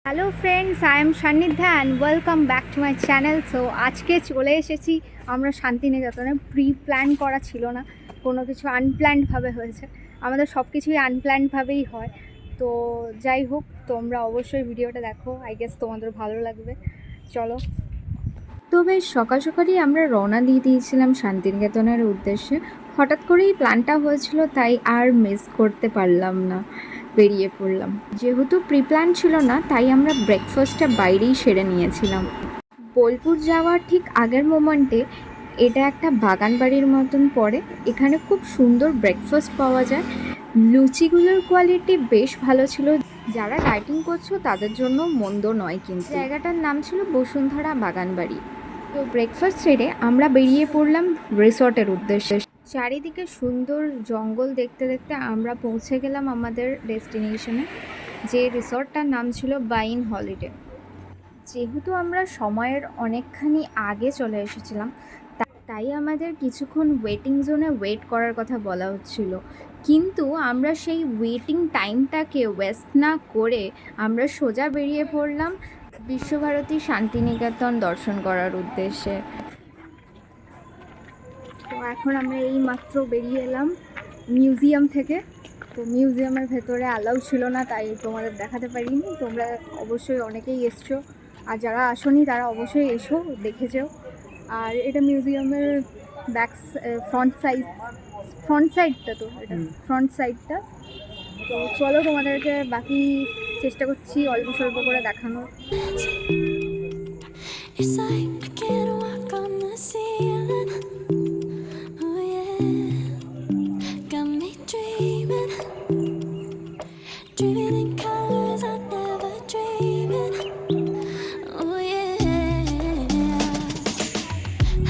Hello friends, I am Sannidhya and welcome back to my channel. So আজকে চলে এসেছি আমরা শান্তিনিকেতনে। প্রি প্ল্যান করা ছিল না, কোনো কিছু আনপ্ল্যান্ডভাবে হয়েছে। আমাদের সব কিছুই আনপ্ল্যান্ডভাবেই হয়। তো যাই হোক, তোমরা অবশ্যই ভিডিওটা দেখো, আই গেস তোমাদের ভালো লাগবে। চলো। তো বেশ সকাল সকালই আমরা রওনা দিয়ে দিয়েছিলাম শান্তিনিকেতনের উদ্দেশ্যে। হঠাৎ করেই প্ল্যানটা হয়েছিল, তাই আর মিস করতে পারলাম না, বেরিয়ে পড়লাম। যেহেতু প্রি প্ল্যান ছিল না, তাই আমরা ব্রেকফাস্টটা বাইরেই সেরে নিয়েছিলাম। বোলপুর যাওয়ার ঠিক আগের মোমেন্টে এটা একটা বাগান বাড়ির মতন পড়ে। এখানে খুব সুন্দর ব্রেকফাস্ট পাওয়া যায়। লুচিগুলোর কোয়ালিটি বেশ ভালো ছিল। যারা ডাইটিং করছো তাদের জন্য মন্দ নয়, কিন্তু জায়গাটার নাম ছিল বসুন্ধরা বাগান বাড়ি। তো ব্রেকফাস্ট সেরে আমরা বেরিয়ে পড়লাম রিসর্টের উদ্দেশ্যে। চারিদিকে সুন্দর জঙ্গল দেখতে দেখতে আমরা পৌঁছে গেলাম আমাদের ডেস্টিনেশনে, যে রিসর্টটার নাম ছিল বাইন হলিডে। যেহেতু আমরা সময়ের অনেকখানি আগে চলে এসেছিলাম, তাই আমাদের কিছুক্ষণ ওয়েটিং জোনে ওয়েট করার কথা বলা হচ্ছিল, কিন্তু আমরা সেই ওয়েটিং টাইমটাকে ওয়েস্ট না করে আমরা সোজা বেরিয়ে পড়লাম বিশ্বভারতী শান্তিনিকেতন দর্শন করার উদ্দেশ্যে। তো এখন আমরা এই মাত্র বেরিয়ে এলাম মিউজিয়াম থেকে। তো মিউজিয়ামের ভেতরে অ্যালাউ ছিল না, তাই তোমাদের দেখাতে পারিনি। তোমরা অবশ্যই অনেকেই এসছো, আর যারা আসোনি তারা অবশ্যই এসো, দেখে যাও। আর এটা মিউজিয়ামের ফ্রন্ট সাইডটা, তো এটা ফ্রন্ট সাইডটা। তো চলো, তোমাদেরকে বাকি চেষ্টা করছি অল্প স্বল্প করে দেখানোর। It's like I can't walk on the ceiling. Oh yeah, got me dreaming, dreaming in colors I never dreamed. Oh yeah,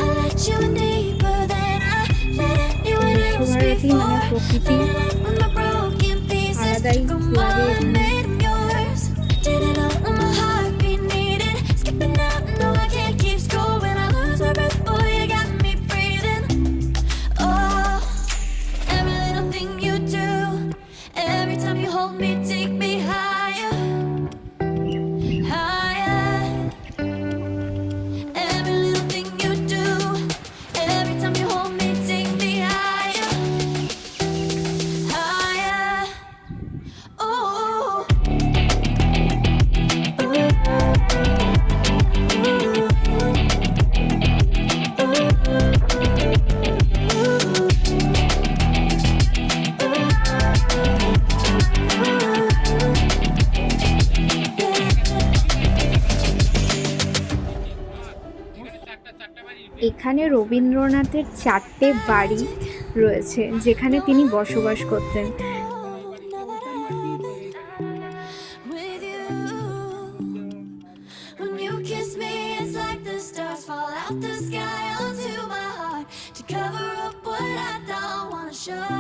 I let you in deeper than I let anyone else Visva Bharati মানে before. প্রকৃতি With my broken pieces, আলাদাই took 'em লাগে all and এখানে। made 'em yours. Didn't know my heartbeat needed skipping out. No, I can't keep score when I lose my breath. Boy, you got me breathing. Oh, every little thing you do, every time you hold me, take me higher, higher. Every little thing you do, every time you hold me, take me higher, higher. Oh. এখানে রবীন্দ্রনাথের 4টে বাড়ি রয়েছে, যেখানে তিনি বসবাস করতেন। With you, when you kiss me, it's like the stars fall out the sky onto my heart to cover up what I don't wanna show.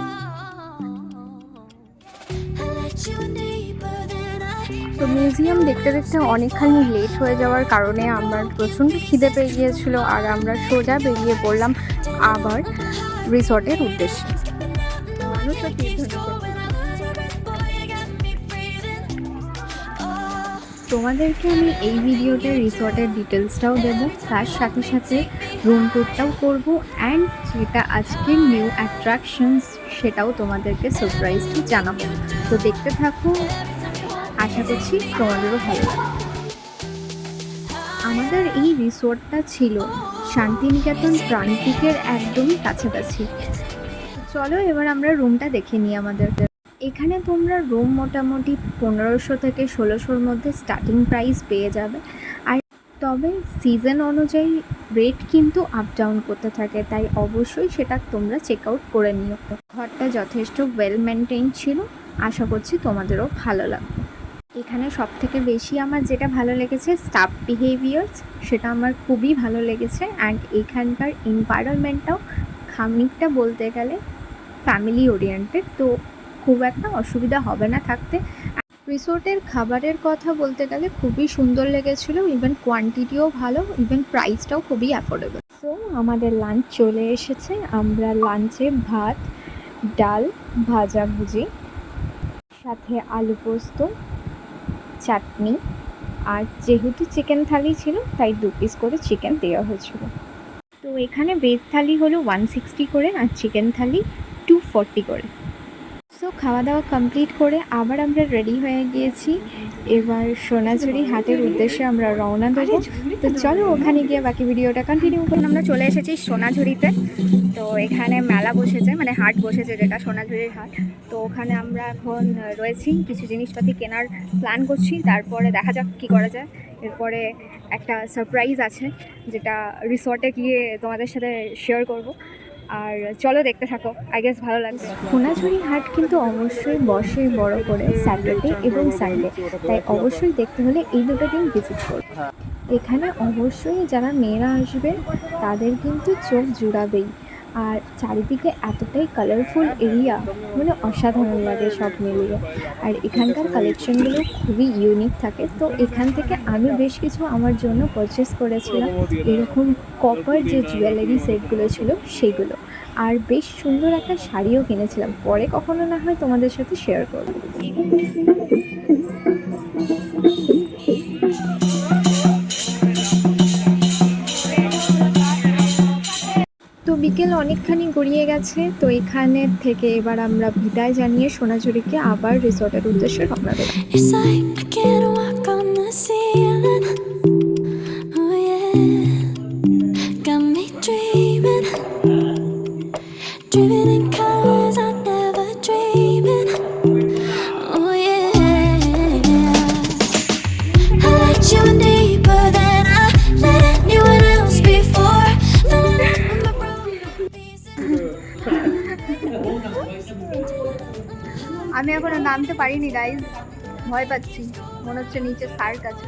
I let you in deeper than I. তো museum দেখতে দেখতে অনেকখানি late হয়ে যাওয়ার কারণে আমার প্রচণ্ড খিদে পেয়ে গিয়েছিল, আর আমরা সোজা বেরিয়ে পড়লাম আবার রিসর্টের উদ্দেশ্যে। মানুষ আর তোমাদেরকে আমি এই ভিডিওতে রিসর্টের ডিটেলসটাও দেবো, তার সাথে সাথে রুম ট্যুরটাও করবো, অ্যান্ড যেটা আজকে নিউ অ্যাট্রাকশনস সেটাও তোমাদেরকে সারপ্রাইজলি জানাবো। তো দেখতে থাকো, আশা করছি তোমাদেরও ভালো লাগবে। আমাদের এই রিসর্টটা ছিল শান্তিনিকেতন প্রান্তিকের একদম কাছাকাছি। চলো এবার আমরা রুমটা দেখে নিই আমাদের। এখানে তোমরা রুম মোটামুটি 1500 থেকে 1600-র মধ্যে স্টার্টিং প্রাইস পেয়ে যাবে। আর তবে সিজন অনুযায়ী রেট কিন্তু আপ ডাউন করতে থাকে, তাই অবশ্যই সেটা তোমরা চেক আউট করে নিও। ঘরটা যথেষ্ট ওয়েল মেনটেইন ছিল, আশা করছি তোমাদেরও ভালো লাগবে। এখানে সবথেকে বেশি আমার যেটা ভালো লেগেছে স্টাফ বিহেভিয়ার্স, সেটা আমার খুবই ভালো লেগেছে। অ্যান্ড এখানকার এনভায়রনমেন্টটাও খানিকটা বলতে গেলে ফ্যামিলি ওরিয়েন্টেড, তো খুব একটা অসুবিধা হবে না থাকতে। রিসোর্টের খাবারের কথা বলতে গেলে খুবই সুন্দর লেগেছিলো, ইভেন কোয়ান্টিটিও ভালো, ইভেন প্রাইসটাও খুবই অ্যাফোর্ডেবল। সো আমাদের লাঞ্চ চলে এসেছে। আমরা লাঞ্চে ভাত, ডাল, ভাজাভুজি, সাথে আলু পোস্ত, চাটনি, আর যেহেতু চিকেন থালি ছিল তাই 2 পিস করে চিকেন দেওয়া হয়েছিল। তো এখানে ভেজ থালি হলো 160 করে আর চিকেন থালি 240 করে। সো খাওয়া দাওয়া কমপ্লিট করে আবার আমরা রেডি হয়ে গিয়েছি, এবার সোনাঝুরি হাটের উদ্দেশ্যে আমরা রওনা দেবো। তো চলো ওখানে গিয়ে বাকি ভিডিওটা কন্টিনিউ করুন। আমরা চলে এসেছি সোনাঝুরিতে। তো এখানে মেলা বসেছে, মানে হাট বসেছে যেটা সোনাঝুরির হাট। তো ওখানে আমরা এখন রয়েছি, কিছু জিনিসপাতি কেনার প্ল্যান করছি, তারপরে দেখা যাক কী করা যায়। এরপরে একটা সারপ্রাইজ আছে যেটা রিসর্টে গিয়ে তোমাদের সাথে শেয়ার করব। আর চলো দেখতে থাকো, আই গেস ভালো লাগবে। সোনাঝুরি হাট কিন্তু অবশ্যই বসে বড় করে স্যাটারডে এবং সানডে, তাই অবশ্যই দেখতে হলে এই দুটো দিন ভিজিট করো। এখানে অবশ্যই যারা মেয়েরা আসবে তাদের কিন্তু চোখ জুড়াবেই। আর চারিদিকে এতটাই কালারফুল এরিয়া, মানে অসাধারণ লাগে সব মিলিয়ে। আর এখানকার কালেকশনগুলো খুবই ইউনিক থাকে। তো এখান থেকে আমি বেশ কিছু আমার জন্য পারচেস করেছিলাম, এরকম কপার যে জুয়েলারি সেটগুলো ছিল সেগুলো। আর বেশ সুন্দর একটা শাড়িও কিনেছিলাম, পরে কখনো না হয় তোমাদের সাথে শেয়ার করবো। তো বিকেল অনেকখানি গড়িয়ে গেছে, তো এখানে থেকে এবার আমরা বিদায় জানিয়ে সোনাঝুরিকে আবার রিসর্টের উদ্দেশ্যে রওনা দেব। It's like I can't walk on the ceiling. Oh yeah, got me dreaming, dreaming in colors I never dreamed. Oh yeah, I let you in deeper than I let anyone else before. Filling up my broken pieces. আমি এখনো নামতে পারিনি guys, ভয় পাচ্ছি, মনে হচ্ছে নিচে SAARC আছে।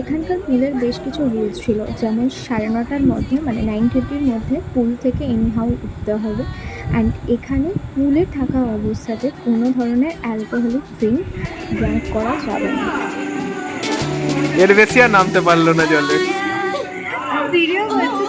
এখানকার পুলের বেশ কিছু রুলস ছিল, যেমন 9:30টার মধ্যে, মানে 9:30-র মধ্যে পুল থেকে এনিহাউ উঠতে হবে। অ্যান্ড এখানে পুলে থাকা অবস্থাতে কোনো ধরনের অ্যালকোহলিক ড্রিঙ্ক করা যাবে না। এর বেশি আর নামতে পারলো না জলে। ভিডিও করছি।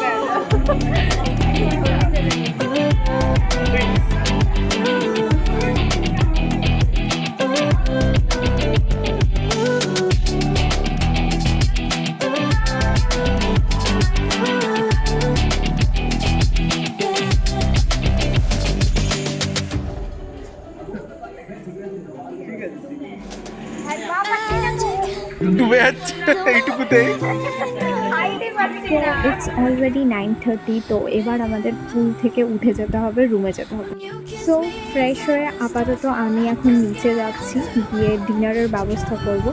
ডুবে যাচ্ছে এইটুকুতে। ইটস অলরেডি 9:30, তো এবার আমাদের পুল থেকে উঠে যেতে হবে, রুমে যেতে হবে। সো ফ্রেশ হয়ে আপাতত আমি এখন নিচে যাচ্ছি, গিয়ে ডিনারের ব্যবস্থা করব।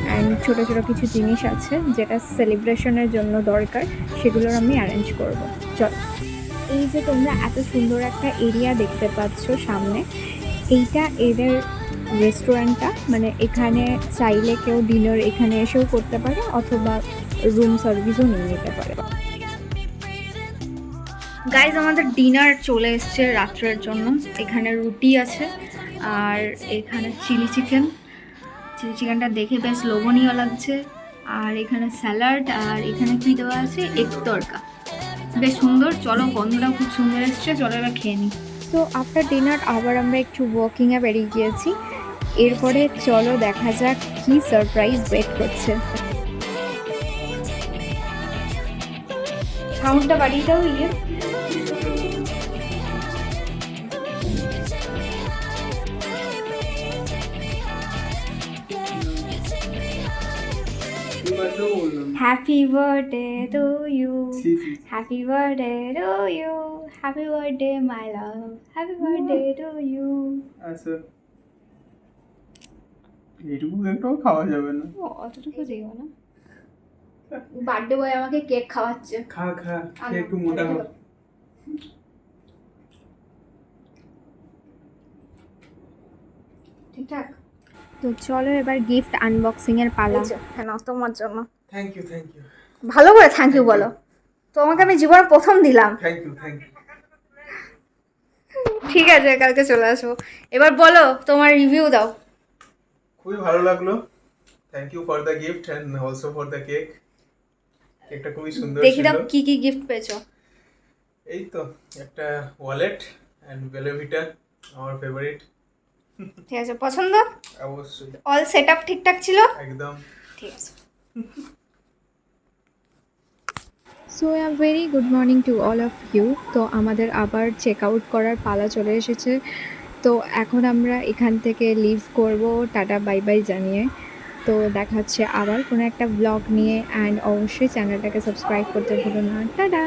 অ্যান্ড ছোটো ছোটো কিছু জিনিস আছে যেটা সেলিব্রেশনের জন্য দরকার, সেগুলোর আমি অ্যারেঞ্জ করব। চলো, এই যে তোমরা এত সুন্দর একটা এরিয়া দেখতে পাচ্ছ সামনে, এইটা এদের রেস্টুরেন্টটা, মানে এখানে চাইলে কেউ ডিনার এখানে এসেও করতে পারে অথবা রুম সার্ভিসও নিয়ে নিতে পারে। গাইজ, আমাদের ডিনার চলে এসছে রাত্রের জন্য। এখানে রুটি আছে আর এখানে চিকেনটা দেখে বেশ লোভনীয় লাগছে। আর এখানে স্যালাড, আর এখানে কি দেওয়া আছে, এগ তড়কা, বেশ সুন্দর। চলো, গন্ধটাও খুব সুন্দর এসছে, চলো এবার খেয়ে নিই। তো আফটার ডিনার আবার আমরা একটু ওয়াকিংয়ে বেরিয়ে গিয়েছি। এরপরে চলো দেখা যাক কি সারপ্রাইজ ওয়েট করছে। সাউন্ডটা বাড়িয়ে দাও ইয়ে। Happy birthday to you, happy birthday to you, happy birthday my love, happy birthday to you. আচ্ছা, এইটুকু একটাও খাওয়া যাবে না। ও অতটুকু দিও না। বার্থডে বয় আমাকে কেক খাওয়াচ্ছে। খা খা, খেয়ে একটু মোটা হ। ঠিকঠাক। তো চলো এবার গিফট আনবক্সিং এর পালা। হ্যাঁ, তোমার জন্য। Thank you. ভালো করে থ্যাংক ইউ বলো। তোমাকে আমি জীবনে প্রথম দিলাম। Thank you. ঠিক আছে, কালকে চলে আসবো। এবার বলো, তোমার রিভিউ দাও। খুবই ভালো লাগলো। Thank you for the gift and also for the cake. কেকটা খুবই সুন্দর ছিল। দেখি দাও কি কি গিফট পেয়েছো। এই তো একটা ওয়ালেট এন্ড বেলোভিটা, আমার ফেভারিট। ঠিক আছে, পছন্দ? অবশ্যই, অল সেট আপ ঠিকঠাক ছিল? একদম। ঠিক আছে। So very good morning to all of you. তো আমাদের আবার চেক আউট করার পালা চলে এসেছে। তো এখন আমরা এখান থেকে লিভ করব টাটা বাই বাই জানিয়ে। তো দেখা হচ্ছে আবার কোনো একটা ব্লগ নিয়ে, অ্যান্ড অবশ্যই চ্যানেলটাকে সাবস্ক্রাইব করতে ভুলো না। টাটা।